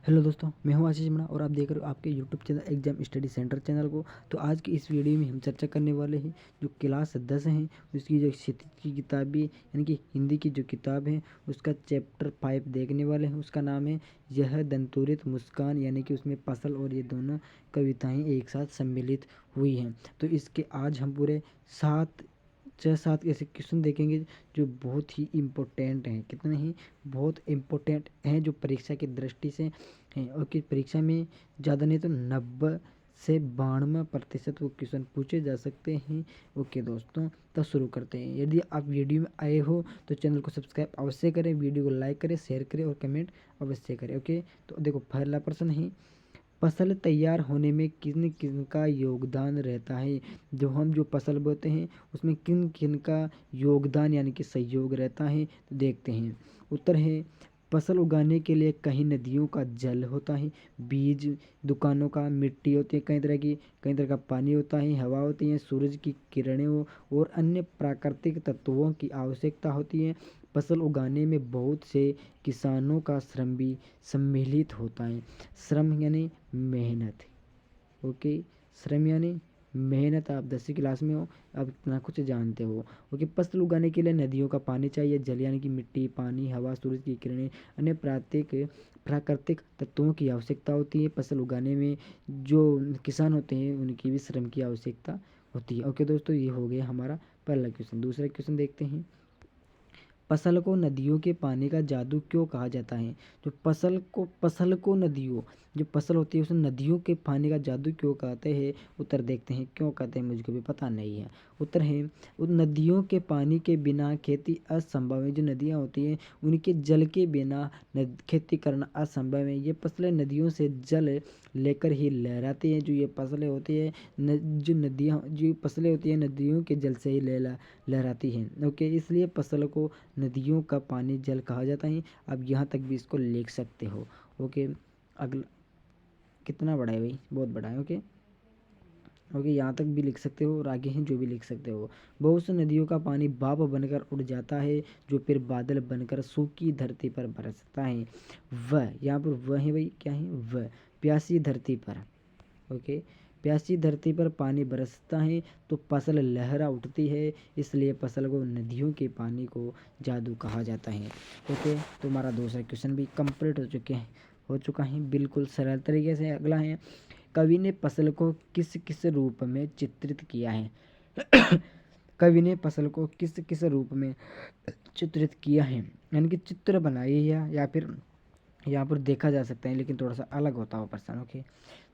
Hello दोस्तों, मैं हूं आशीष मना और आप देख रहे हो आपके YouTube channel exam study centre channel को। तो आज की इस वीडियो में हम चर्चा करने वाले हैं जो क्लास 10 हैं उसकी जो क्षितिज की किताबी यानी कि हिंदी की जो किताब है उसका चैप्टर 5 देखने वाले हैं। उसका नाम है यह दंतुरित मुस्कान, यानी कि उसमें फसल और ये दोनों कविताएँ एक साथ सम्मिलित हुई हैं। तो इसके आज हम पूरे 6-7 ऐसे क्वेश्चन देखेंगे जो बहुत ही इम्पोर्टेंट हैं। कितने ही बहुत इम्पोर्टेंट हैं जो परीक्षा की दृष्टि से हैं और कि परीक्षा में ज़्यादा नहीं तो 90 से 92% वो क्वेश्चन पूछे जा सकते हैं। ओके दोस्तों, तो शुरू करते हैं। यदि आप वीडियो में आए हो तो चैनल को सब्सक्राइब अवश्य करें, वीडियो को लाइक करें, शेयर करें और कमेंट अवश्य करें। ओके, तो देखो पहला प्रश्न है, फसल तैयार होने में किन किन का योगदान रहता है। जो फसल बोते हैं उसमें किन किन का योगदान यानी कि सहयोग रहता है, तो देखते हैं। उत्तर है, फसल उगाने के लिए कहीं नदियों का जल होता है, बीज दुकानों का, मिट्टी होती है कई तरह का पानी होता है, हवा होती है, सूरज की किरणें और अन्य प्राकृतिक तत्वों की आवश्यकता होती है। फसल उगाने में बहुत से किसानों का श्रम भी सम्मिलित होता है। श्रम यानी मेहनत। ओके, श्रम यानी मेहनत। आप 10वीं क्लास में हो, आप इतना कुछ जानते हो। ओके, फसल उगाने के लिए नदियों का पानी चाहिए, जल यानी कि मिट्टी, पानी, हवा, सूरज की किरणें, अन्य प्राकृतिक तत्वों की आवश्यकता होती है। फसल उगाने में जो किसान होते हैं उनकी भी श्रम की आवश्यकता होती है। ओके दोस्तों, ये हो गया हमारा पहला क्वेश्चन। दूसरा क्वेश्चन देखते हैं, फसल को नदियों के पानी का जादू क्यों कहा जाता है। जो फसल को नदियों जो फसल होती है उसे नदियों के पानी का जादू क्यों कहते हैं। उत्तर देखते हैं क्यों कहते हैं, मुझको भी पता नहीं है। उत्तर है, उन नदियों के पानी के बिना खेती असंभव है। जो नदियाँ होती हैं उनके जल के बिना खेती करना असंभव है। ये फसलें नदियों से जल लेकर ही लहराती हैं। जो ये फसलें होती है जो फसलें होती हैं नदियों के जल से ही लहराती हैं। ओके, इसलिए फसल को नदियों का पानी जल कहा जाता है। अब यहाँ तक भी इसको लिख सकते हो। ओके, अगला कितना बड़ा है भाई, बहुत बड़ा है। ओके ओके, यहाँ तक भी लिख सकते हो और आगे हैं जो भी लिख सकते हो। बहुत सी नदियों का पानी भाप बनकर उड़ जाता है जो फिर बादल बनकर सूखी धरती पर बरसता है। वह यहाँ पर वह है भाई, क्या है वह, प्यासी धरती पर। ओके, प्यासी धरती पर पानी बरसता है तो फसल लहरा उठती है, इसलिए फसल को नदियों के पानी को जादू कहा जाता है। ओके, तो हमारा दूसरा क्वेश्चन भी कंप्लीट हो चुका है बिल्कुल सरल तरीके से। अगला है, कवि ने फसल को किस किस रूप में चित्रित किया है। कवि ने फसल को किस किस रूप में चित्रित किया है, यानी कि चित्र बनाई है या फिर यहाँ पर देखा जा सकता है, लेकिन थोड़ा सा अलग होता है प्रश्न। ओके,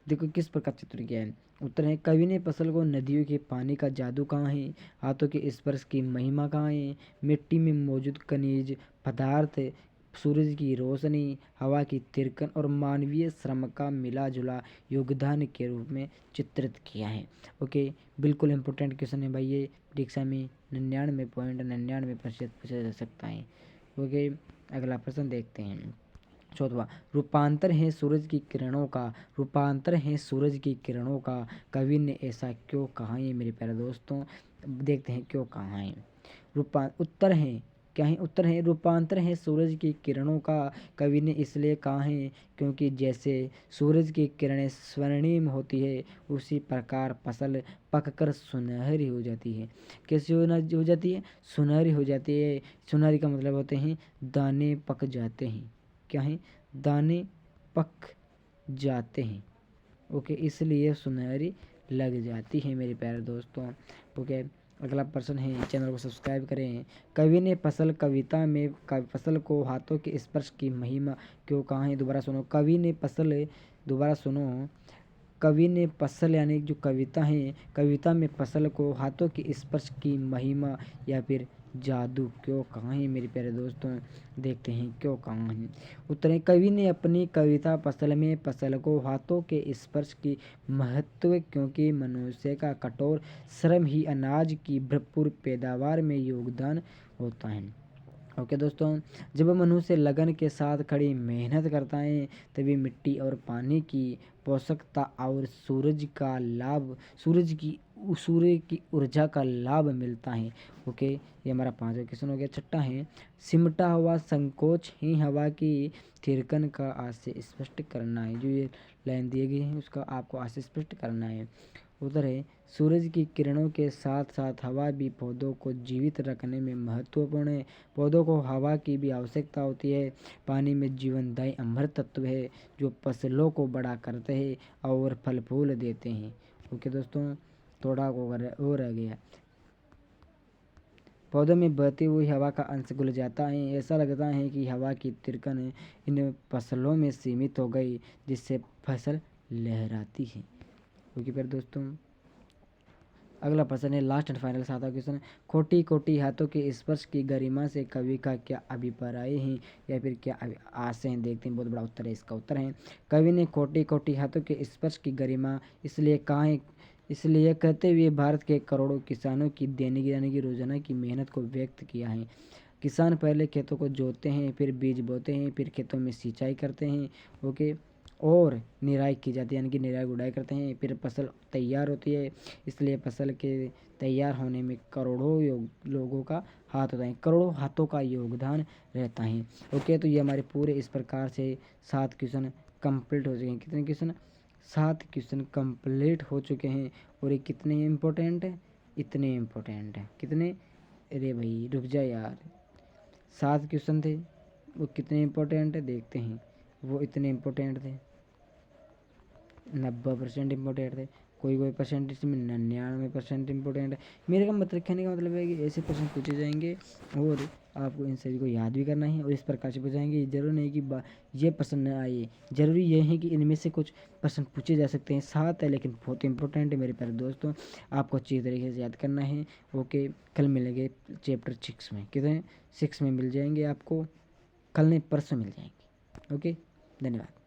देखो किस प्रकार चित्र किया है। उत्तर है, कवि ने फसल को नदियों के पानी का जादू कहाँ है, हाथों के स्पर्श की महिमा कहाँ है, मिट्टी में मौजूद खनिज पदार्थ, सूरज की रोशनी, हवा की तिरकन और मानवीय श्रम का मिला जुला योगदान के रूप में चित्रित किया है। ओके, बिल्कुल इंपॉर्टेंट क्वेश्चन है भाई ये, परीक्षा में 99.99% पूछा जा सकता है। ओके, अगला प्रश्न देखते हैं। चौथवा, रूपांतर है सूरज की किरणों का, कवि ने ऐसा क्यों कहा। ये मेरे प्यारे दोस्तों, देखते हैं क्यों कहा है। रूपा उत्तर है, क्या है उत्तर है, रूपांतर है सूरज की किरणों का, कवि ने इसलिए कहा है क्योंकि जैसे सूरज की किरणें स्वर्णिम होती है उसी प्रकार फसल पककर सुनहरी हो जाती है। कैसी हो जाती है, सुनहरी हो जाती है। सुनहरी का मतलब होते हैं दाने पक जाते हैं, क्या है, दाने पक जाते हैं। ओके, इसलिए सुनहरी लग जाती है मेरे प्यारे दोस्तों। ओके, अगला प्रश्न है, चैनल को सब्सक्राइब करें। कवि ने फसल को हाथों के स्पर्श की महिमा क्यों कहा है। दोबारा सुनो, दोबारा सुनो, कवि ने फसल यानी जो कविता है, कविता में फसल को हाथों के स्पर्श की महिमा या फिर जादू क्यों कहा है मेरे प्यारे दोस्तों, देखते हैं क्यों कहा है। उत्तर है, कवि ने अपनी कविता फसल में फसल को हाथों के स्पर्श की महत्व, क्योंकि मनुष्य का कठोर श्रम ही अनाज की भरपूर पैदावार में योगदान होता है। ओके दोस्तों, जब मनुष्य लगन के साथ कड़ी मेहनत करता है तभी मिट्टी और पानी की पोषकता और सूर्य की ऊर्जा का लाभ मिलता है। ओके, ये हमारा 5वां क्वेश्चन हो गया। छठा है, सिमटा हुआ संकोच ही हवा की थिरकन का आज से स्पष्ट करना है। जो ये लाइन दिए गए हैं उसका आपको आज से स्पष्ट करना है। उत्तर है, सूरज की किरणों के साथ साथ हवा भी पौधों को जीवित रखने में महत्वपूर्ण है। पौधों को हवा की भी आवश्यकता होती है। पानी में जीवनदायी अमृत तत्व है जो फसलों को बड़ा करते हैं और फल फूल देते हैं। ओके दोस्तों, थोड़ा वो रह गया। पौधों में बहती हुई हवा का अंश घुल जाता है। ऐसा लगता है कि हवा की तिरकन इन फसलों में सीमित हो गई जिससे फसल लहराती है। ओके फिर दोस्तों, अगला प्रश्न है, लास्ट एंड फाइनल 7वां क्वेश्चन। कोटि कोटि हाथों के स्पर्श की गरिमा से कवि का क्या अभिप्राय है या फिर क्या आशय है? देखते हैं, बहुत बड़ा उत्तर है। इसका उत्तर है, कवि ने कोटि कोटि हाथों के स्पर्श की गरिमा इसलिए कहा है, इसलिए कहते हुए भारत के करोड़ों किसानों की दैनिक यानी कि रोजाना की मेहनत को व्यक्त किया है। किसान पहले खेतों को जोतते हैं, फिर बीज बोते हैं, फिर खेतों में सिंचाई करते हैं। ओके, और निराई की जाती है यानी कि निराई गुड़ाई करते हैं, फिर फसल तैयार होती है। इसलिए फसल के तैयार होने में करोड़ों लोगों का हाथ होता है, करोड़ों हाथों का योगदान रहता है। ओके, तो ये हमारे पूरे इस प्रकार से 7 क्वेश्चन कंप्लीट हो चुके हैं। कितने क्वेश्चन? 7 क्वेश्चन कंप्लीट हो चुके हैं। और ये कितने इम्पोर्टेंट है? इतने इम्पोर्टेंट है। कितने? अरे भाई रुक जा यार, 7 क्वेश्चन थे, वो कितने इम्पोर्टेंट है देखते हैं। वो इतने इम्पोर्टेंट थे, 90% इम्पोर्टेंट थे। कोई परसेंटेज में 99% इम्पोर्टेंट है। मेरे का मतलब कहने का मतलब है कि ऐसे प्रश्न पूछे जाएंगे और आपको इन सभी को याद भी करना है और इस प्रकार से पूछाएंगे। जरूर नहीं कि ये प्रश्न न आए, जरूरी ये है कि इनमें से कुछ प्रश्न पूछे जा सकते हैं। 7 है लेकिन बहुत इंपॉर्टेंट है मेरे प्यारे दोस्तों, आपको अच्छी तरीके से याद करना है। ओके, कल मिलेंगे चैप्टर 6 में। कितने? 6 में मिल जाएंगे आपको, कल नहीं परसों मिल जाएंगे। ओके, धन्यवाद।